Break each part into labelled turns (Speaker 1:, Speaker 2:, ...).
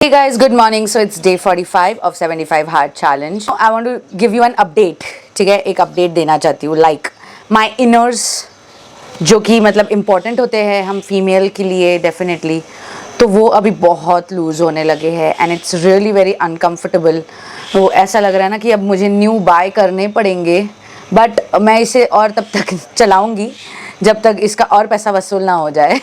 Speaker 1: Hey guys, good morning. So it's day 45 of 75 hard challenge. I want to give you an update. ठीक है, एक update देना चाहती हूँ. Like my inners, जो कि मतलब important होते हैं हम female के लिए definitely, तो वो अभी बहुत लूज़ होने लगे हैं and it's really very uncomfortable. वो ऐसा लग रहा है ना कि अब मुझे new buy करने पड़ेंगे, but मैं इसे और तब तक चलाऊँगी जब तक इसका और पैसा वसूल ना हो जाए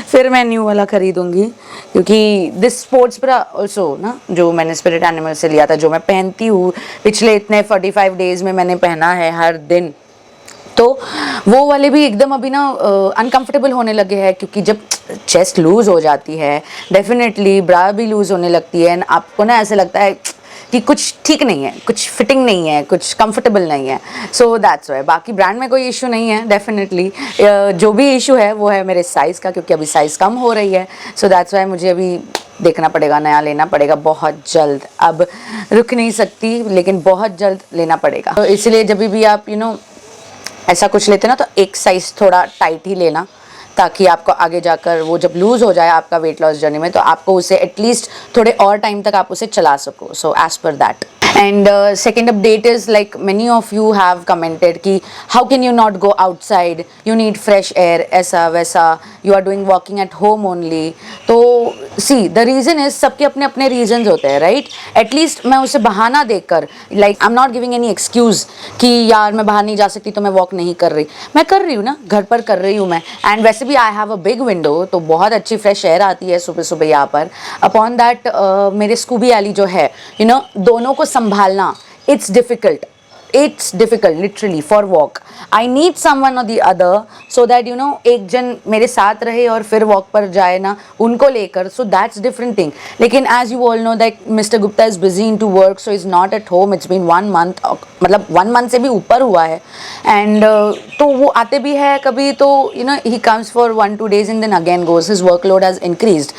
Speaker 1: फिर मैं न्यू वाला खरीदूंगी, क्योंकि दिस स्पोर्ट्स ब्रा ऑल्सो ना, जो मैंने स्पिरिट एनिमल से लिया था, जो मैं पहनती हूँ पिछले इतने 45 डेज में मैंने पहना है हर दिन, तो वो वाले भी एकदम अभी ना अनकंफर्टेबल होने लगे हैं, क्योंकि जब चेस्ट लूज़ हो जाती है डेफिनेटली ब्रा भी लूज़ होने लगती है एंड आपको ना ऐसे लगता है कि कुछ ठीक नहीं है, कुछ फिटिंग नहीं है, कुछ कंफर्टेबल नहीं है. सो दैट्स वाई. बाकी ब्रांड में कोई इशू नहीं है डेफिनेटली. जो भी इशू है वो है मेरे साइज़ का, क्योंकि अभी साइज़ कम हो रही है. सो दैट्स वाई मुझे अभी देखना पड़ेगा, नया लेना पड़ेगा बहुत जल्द. अब रुक नहीं सकती, लेकिन बहुत जल्द लेना पड़ेगा. तो इसलिए जब भी आप ऐसा कुछ लेते ना, तो एक साइज़ थोड़ा टाइट ही लेना, ताकि आपको आगे जाकर वो जब लूज़ हो जाए आपका वेट लॉस जर्नी में, तो आपको उसे एटलीस्ट थोड़े और टाइम तक आप उसे चला सको. So as per that. And second update is, like, many of you have commented कि how can you not go outside, you need fresh air, ऐसा वैसा, you are doing walking at home only. तो see, the reason is सबके अपने अपने reasons होते हैं, right? At least मैं उसे बहाना देकर, like I'm not giving any excuse कि यार मैं बाहर नहीं जा सकती तो मैं walk नहीं कर रही. मैं कर रही हूँ ना, घर पर कर रही हूँ मैं. And वैसे भी I have a big window, तो बहुत अच्छी fresh air आती है सुबह सुबह यहाँ पर. Upon that मेरे स्कूबी एली जो है, दोनों को संभालना, it's difficult literally for walk. I need someone or the other so that एक जन मेरे साथ रहे और फिर walk पर जाए ना, उनको लेकर. So that's different thing. लेकिन as you all know that Mr. Gupta is busy into work, so he's not at home. It's been 1 month, मतलब 1 month से भी ऊपर हुआ है. And तो वो आते भी है कभी, तो he comes for 1-2 days and then again goes. His workload has increased.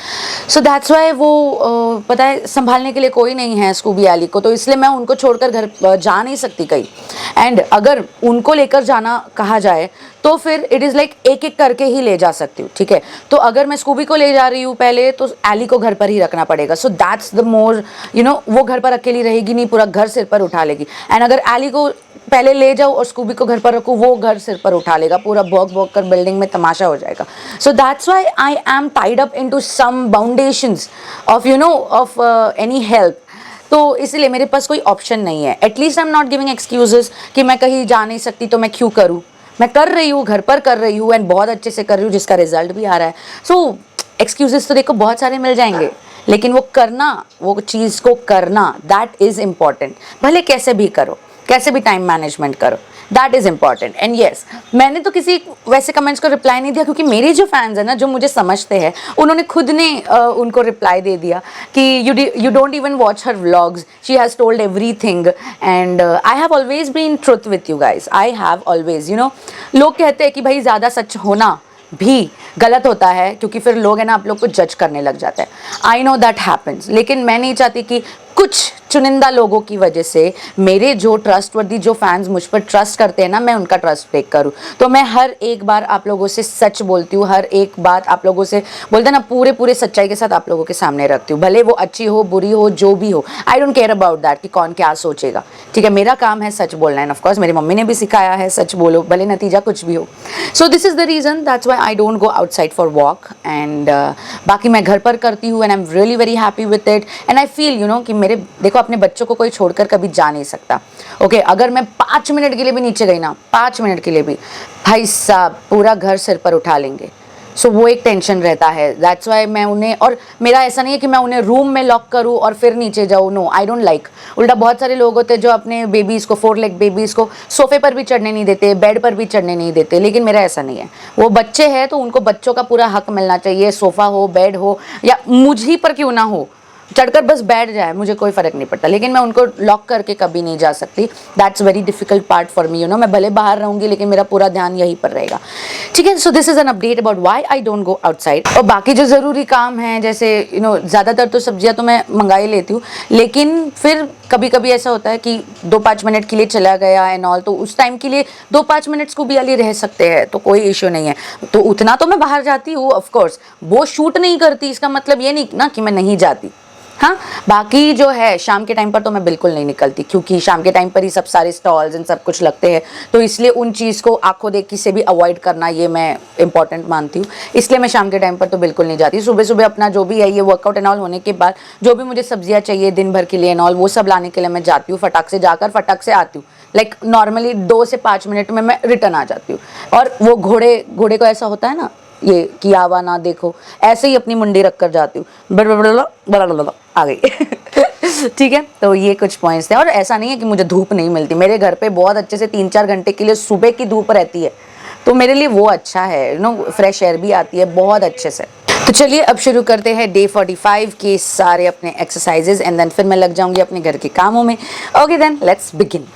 Speaker 1: So that's why वो पता है संभालने के लिए कोई नहीं है स्कूबी एली को, तो इसलिए मैं उनको छोड़कर घर जा नहीं सकती कहीं. एंड अगर उनको लेकर जाना कहा जाए तो फिर इट इज़ लाइक एक एक करके ही ले जा सकती हूँ. ठीक है, तो अगर मैं स्कूबी को ले जा रही हूँ पहले, तो एली को घर पर ही रखना पड़ेगा. सो दैट्स द मोर वो घर पर अकेली रहेगी नहीं, पूरा घर सिर पर उठा लेगी. एंड अगर एली को पहले ले जाओ और स्कूबी को घर पर रखो, वो घर सिर पर उठा लेगा, पूरा भौंक कर बिल्डिंग में तमाशा हो जाएगा. So that's why I am tied up into some boundations of of any help. तो इसलिए मेरे पास कोई ऑप्शन नहीं है. At least I am not giving excuses कि मैं कहीं जा नहीं सकती तो मैं क्यों करूँ. मैं कर रही हूँ, घर पर कर रही हूँ एंड बहुत अच्छे से कर रही हूँ, जिसका रिजल्ट भी आ रहा है. सो एक्सक्यूजेस तो देखो बहुत सारे मिल जाएंगे, लेकिन वो करना, वो चीज़ को करना, दैट इज़ इम्पॉर्टेंट. भले कैसे भी करो, कैसे भी टाइम मैनेजमेंट करो, that is important. And yes, मैंने तो किसी वैसे कमेंट्स को रिप्लाई नहीं दिया, क्योंकि मेरे जो फैंस हैं ना, जो मुझे समझते हैं, उन्होंने खुद ने उनको रिप्लाई दे दिया कि you don't even watch her vlogs, she has told everything. And I have always been truth with you guys. I have always लोग कहते हैं कि भाई ज़्यादा सच होना भी गलत होता है, क्योंकि फिर लोग है ना आप लोग को जज करने लग जाते हैं. आई नो दैट हैपन्स, लेकिन मैं नहीं चाहती कि कुछ चुनिंदा लोगों की वजह से मेरे जो ट्रस्टवर्दी जो फैंस मुझ पर ट्रस्ट करते हैं ना, मैं उनका ट्रस्ट ब्रेक करूं. तो मैं हर एक बार आप लोगों से सच बोलती हूँ, हर एक बात आप लोगों से बोलते ना पूरे सच्चाई के साथ आप लोगों के सामने रखती हूँ, भले वो अच्छी हो बुरी हो जो भी हो. I don't care about that कि कौन क्या सोचेगा. ठीक है, मेरा काम है सच बोलना. एंड ऑफकोर्स मेरी मम्मी ने भी सिखाया है सच बोलो, भले नतीजा कुछ भी हो. So this is the reason, that's why I don't go outside for walk. And बाकी मैं घर पर करती हूँ and I am really very happy with it. And I feel कि मेरे देखो अपने बच्चों को कोई छोड़कर कभी जा नहीं सकता. ओके, अगर मैं 5 मिनट के लिए भी नीचे गई ना, 5 मिनट के लिए भी, भाई साहब पूरा घर सिर पर उठा लेंगे. सो वो एक टेंशन रहता है. दैट्स वाई मैं उन्हें, और मेरा ऐसा नहीं है कि मैं उन्हें रूम में लॉक करूँ और फिर नीचे जाऊँ. No, I don't like. उल्टा बहुत सारे लोग होते हैं जो अपने बेबीज़ को, 4 लेग बेबीज़ को सोफे पर भी चढ़ने नहीं देते, बेड पर भी चढ़ने नहीं देते. लेकिन मेरा ऐसा नहीं है. वो बच्चे हैं तो उनको बच्चों का पूरा हक मिलना चाहिए. सोफ़ा हो, बेड हो, या मुझी पर क्यों ना हो, चढ़कर बस बैठ जाए, मुझे कोई फ़र्क नहीं पड़ता. लेकिन मैं उनको लॉक करके कभी नहीं जा सकती. That's very difficult part for me. मैं भले बाहर रहूँगी लेकिन मेरा पूरा ध्यान यहीं पर रहेगा. ठीक है, so this is an update about why I don't go outside. और बाकी जो ज़रूरी काम हैं, जैसे ज़्यादातर तो सब्जियाँ तो मैं मंगा ही लेती हूँ, लेकिन फिर कभी कभी ऐसा होता है कि 2-5 मिनट के लिए चला गया एंड ऑल, तो उस टाइम के लिए 2-5 मिनट्स को भी अली रह सकते हैं, तो कोई इशू नहीं है. तो उतना तो मैं बाहर जाती हूँ ऑफकोर्स. वो शूट नहीं करती, इसका मतलब ये नहीं ना कि मैं नहीं जाती. हाँ, बाकी जो है शाम के टाइम पर तो मैं बिल्कुल नहीं निकलती, क्योंकि शाम के टाइम पर ही सब सारे स्टॉल्स एंड सब कुछ लगते हैं, तो इसलिए उन चीज़ को आंखों देखी से भी अवॉइड करना ये मैं इंपॉर्टेंट मानती हूँ। इसलिए मैं शाम के टाइम पर तो बिल्कुल नहीं जाती। सुबह सुबह अपना जो भी है ये वर्कआउट एंड ऑल होने के बाद जो भी मुझे सब्जियाँ चाहिए दिन भर के लिए एंड ऑल वो सब लाने के लिए मैं जाती हूँ, फटाक से जाकर फटाक से आती हूँ। लाइक नॉर्मली 2 से 5 मिनट में मैं रिटर्न आ जाती हूँ। और वो घोड़े को ऐसा होता है ना, ये कि आवा ना देखो, ऐसे ही अपनी मुंडी रख कर जाती हूँ, बड़ा आ गई। ठीक है, तो ये कुछ पॉइंट्स थे। और ऐसा नहीं है कि मुझे धूप नहीं मिलती, मेरे घर पे बहुत अच्छे से 3-4 घंटे के लिए सुबह की धूप रहती है, तो मेरे लिए वो अच्छा है, यू नो, फ्रेश एयर भी आती है बहुत अच्छे से। तो चलिए अब शुरू करते हैं डे 45 के सारे अपने एक्सरसाइजेज एंड देन फिर मैं लग जाऊंगी अपने घर के कामों में। Okay then let's begin.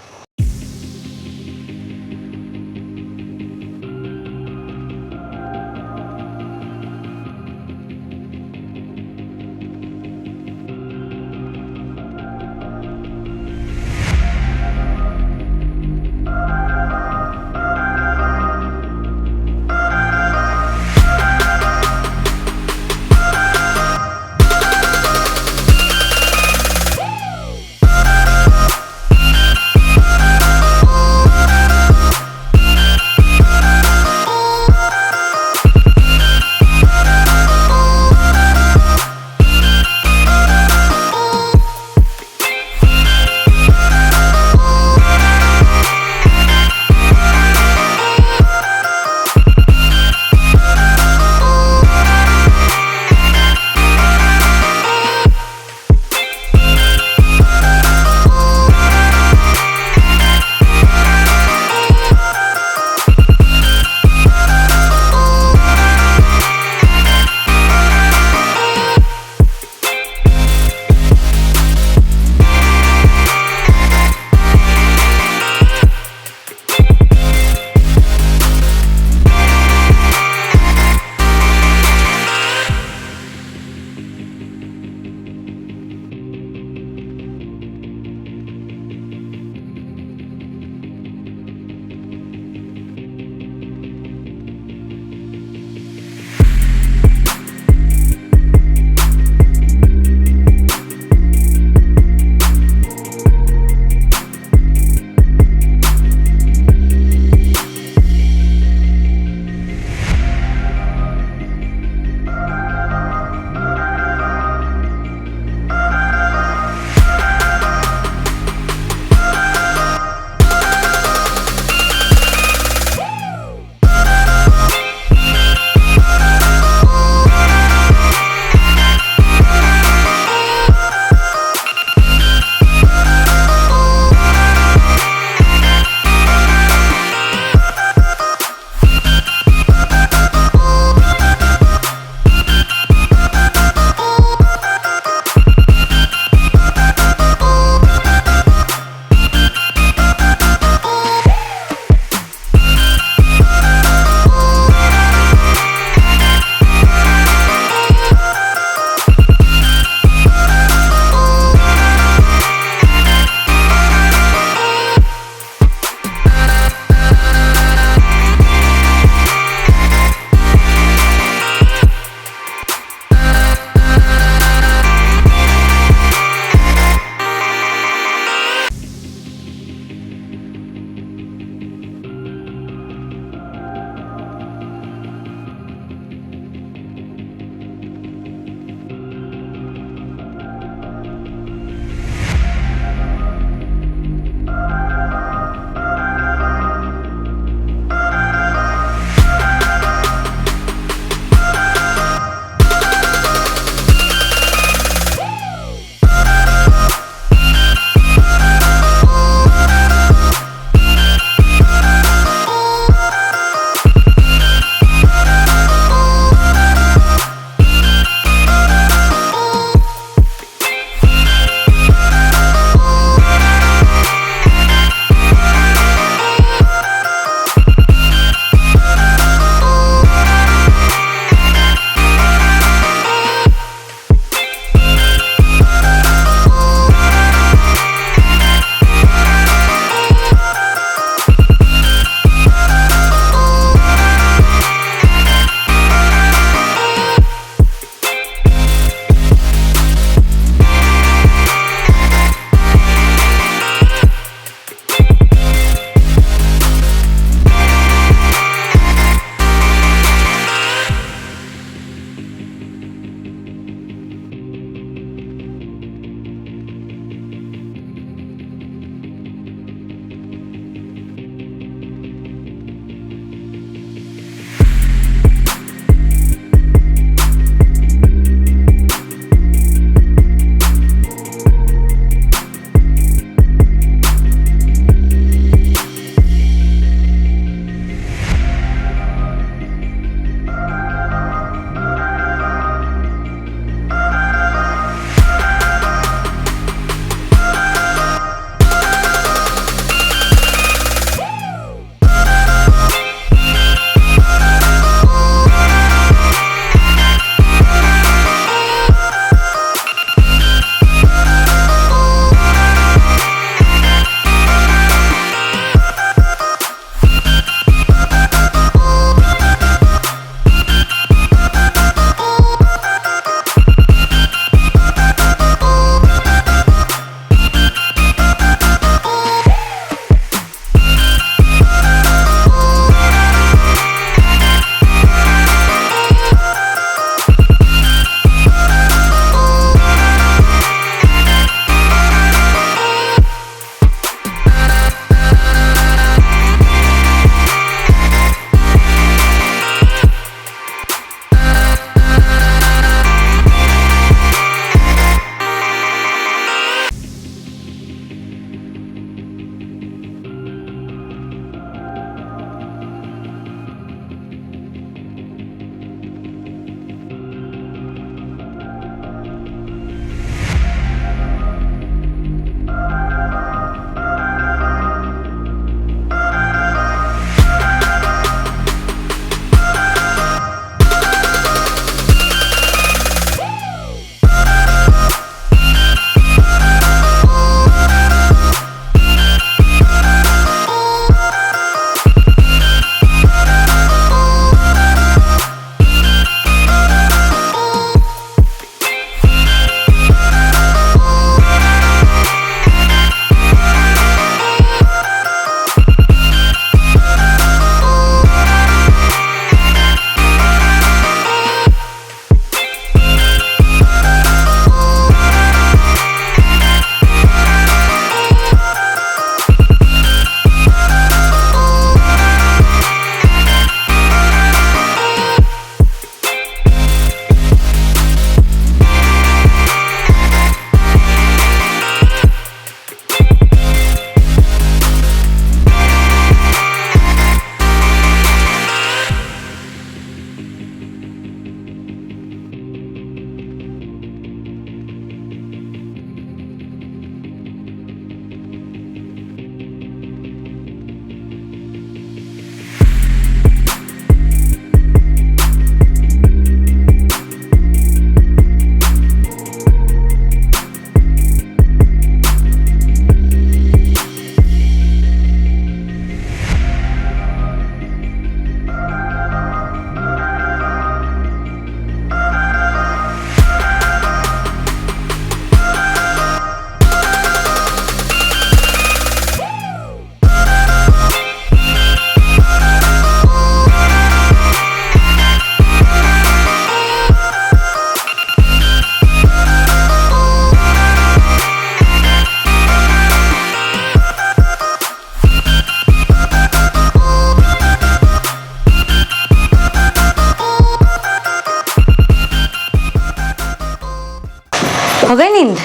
Speaker 1: हो गई नींद?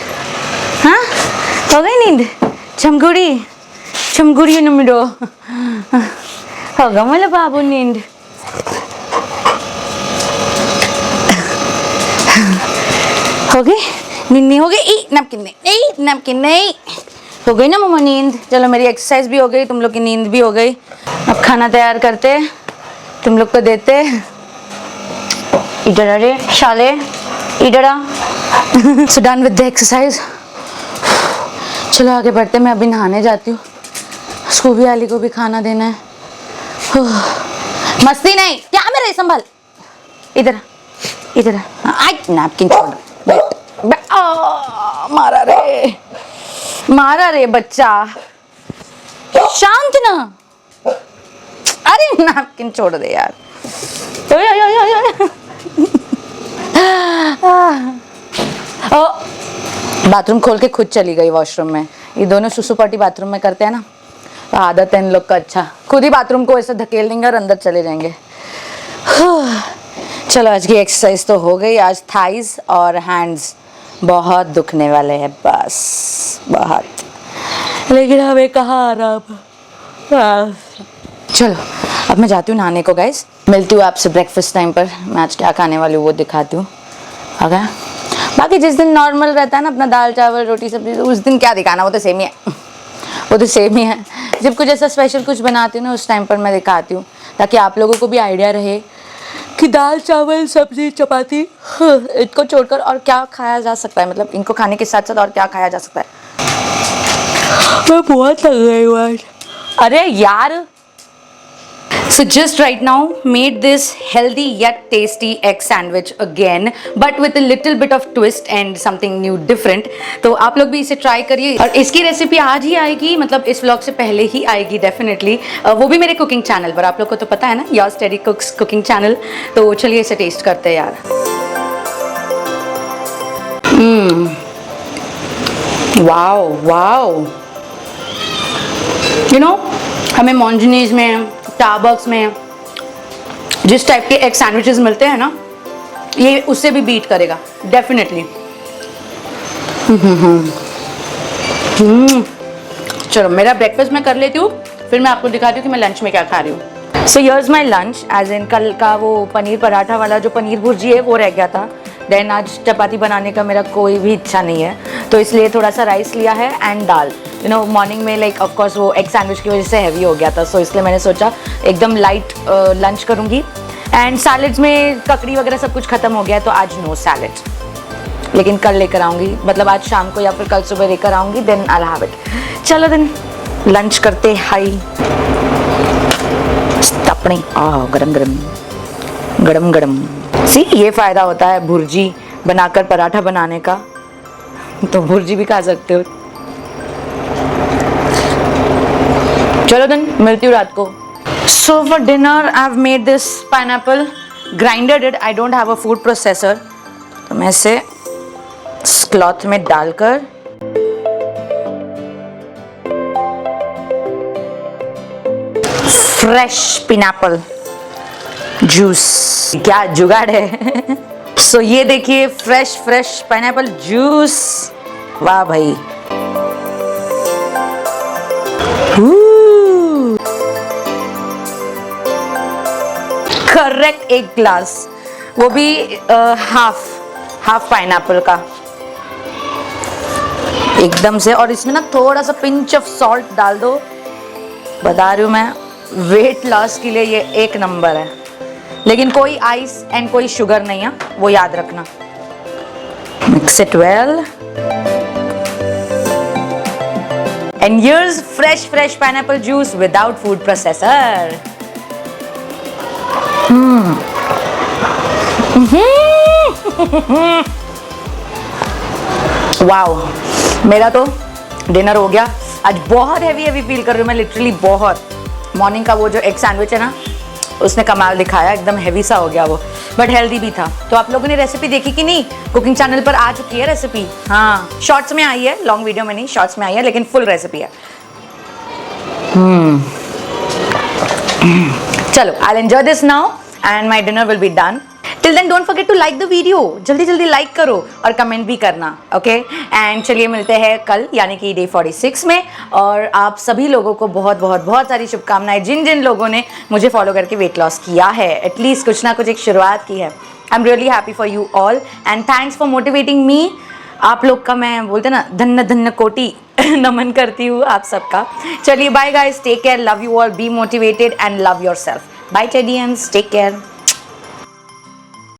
Speaker 1: हाँ, हो गई नींद? चमगुड़ी चमगुड़ी नमिडो होगा मला बाबू नींद. हो गई नींद? हो गई. नैपकिन नहीं. हो गई ना मम्मा नींद. चलो मेरी एक्सरसाइज भी हो गई, तुम लोग की नींद भी हो गई. अब खाना तैयार करते, तुम लोग को देते. इधर अरे शाले इधर आ. So done with the exercise. चलो आगे बढ़ते. मैं अभी नहाने जाती हूँ. स्कूबी वाली को भी खाना देना है. मस्ती नहीं. क्या मेरे संभाल. इधर इधर. नैपकिन छोड़. बैठ. मारा रे बच्चा. शांत ना. अरे नैपकिन छोड़ दे यार. बाथरूम खोल के खुद चली गई वॉशरूम में. ये दोनों सुसु पार्टी बाथरूम में करते हैं ना, तो आदत है इन लोग का. अच्छा खुद ही बाथरूम को ऐसे धकेल देंगे और अंदर चले जाएंगे. चलो आज की एक्सरसाइज तो हो गई. आज थाइज और हैंड्स बहुत दुखने वाले हैं बस बहुत. लेकिन हमें कहाँ आराम. चलो अब मैं जाती हूँ नहाने को गाइस. मिलती हूँ आपसे ब्रेकफास्ट टाइम पर. मैं आज क्या खाने वाली हूँ वो दिखाती हूँ. ओके. बाकी जिस दिन नॉर्मल रहता है ना अपना दाल चावल रोटी सब्जी, उस दिन क्या दिखाना, वो तो सेम ही है. वो तो सेम ही है. जब कुछ ऐसा स्पेशल कुछ बनाती हूँ ना उस टाइम पर मैं दिखाती हूँ, ताकि आप लोगों को भी आइडिया रहे कि दाल चावल सब्जी चपाती इनको छोड़कर और क्या खाया जा सकता है. मतलब इनको खाने के साथ साथ और क्या खाया जा सकता है. मैं बहुत लग गई हूँ आज. अरे यार. So just right now made this healthy yet tasty egg sandwich again, but with a little bit of twist and something new different. तो आप लोग भी इसे ट्राई करिए. और इसकी रेसिपी आज ही आएगी, मतलब इस व्लॉग से पहले ही आएगी डेफिनेटली. वो भी मेरे कुकिंग चैनल पर. आप लोग को तो पता है ना, योर्स टेडी कुक्स कुकिंग चैनल. तो चलिए इसे टेस्ट करते हैं यार. Wow wow. यू नो हमें मॉन्जनीज में स्टारबक्स में जिस टाइप के एग सैंडविचेस मिलते हैं ना, ये उससे भी बीट करेगा डेफिनेटली. चलो मेरा ब्रेकफास्ट मैं कर लेती हूँ, फिर मैं आपको दिखाती हूँ कि मैं लंच में क्या खा रही हूँ. So here's my lunch. As in कल का वो पनीर पराठा वाला जो पनीर भुर्जी है वो रह गया था. देन आज चपाती बनाने का मेरा कोई भी इच्छा नहीं है, तो इसलिए थोड़ा सा राइस लिया है and dal. You know morning में लाइक ऑफ कोर्स वो एग सैंडविच की वजह से हैवी हो गया था, सो इसलिए मैंने सोचा एकदम लाइट लंच करूँगी. एंड सैलड्स में ककड़ी वगैरह सब कुछ ख़त्म हो गया है, तो आज नो सैलड. लेकिन कल लेकर आऊँगी, मतलब आज शाम को या फिर कल सुबह लेकर आऊँगी. Then I have it. चलो देन लंच करते. हाई अपने गरम गरम गरम गरम. सी ये फ़ायदा होता है भुर्जी बनाकर पराठा बनाने का, तो भुर्जी भी खा सकते हो. चलो देन मिलती हूँ रात को. So for dinner I have made this pineapple, grinded it. I don't have a food processor, तो मैं इसे क्लॉथ में डालकर फ्रेश पाइनएप्पल जूस. क्या जुगाड़ है. सो ये देखिए फ्रेश पाइनएप्पल जूस. वाह भाई. करेक्ट एक ग्लास, वो भी हाफ पाइनएप्पल का एकदम से. और इसमें ना थोड़ा सा पिंच ऑफ सॉल्ट डाल दो. बता रही हूँ मैं, वेट लॉस के लिए ये एक नंबर है. लेकिन कोई आइस एंड कोई शुगर नहीं है, वो याद रखना. Mix it well and here's fresh pineapple juice without food processor. Wow. मेरा तो डिनर हो गया. आज बहुत हैवी फील कर रही हूँ मैं, लिटरली बहुत. मॉर्निंग का वो जो एग सैंडविच है ना, उसने कमाल दिखाया. एकदम हैवी सा हो गया वो, बट हेल्दी भी था. तो आप लोगों ने रेसिपी देखी कि नहीं? कुकिंग चैनल पर आ चुकी है रेसिपी. हाँ शॉर्ट्स में आई है, लॉन्ग वीडियो में नहीं, शॉर्ट्स में आई है, लेकिन फुल रेसिपी है. चलो I will enjoy this now and my dinner will be done. Till then don't forget to like the video, जल्दी जल्दी लाइक करो और कमेंट भी करना, ओके। एंड चलिए मिलते हैं कल यानी कि डे 46 में। और आप सभी लोगों को बहुत बहुत बहुत सारी शुभकामनाएं, जिन जिन लोगों ने मुझे फॉलो करके वेट लॉस किया है, एटलीस्ट कुछ ना कुछ एक शुरुआत की है। I am really happy for you all and thanks for motivating me. आप लोग का मैं बोलते ना धन्य धन्य कोटि नमन करती हूँ आप सबका। चलिए bye guys, take care, love you all, be motivated and love yourself. Bye टेडियंस, टेक केयर।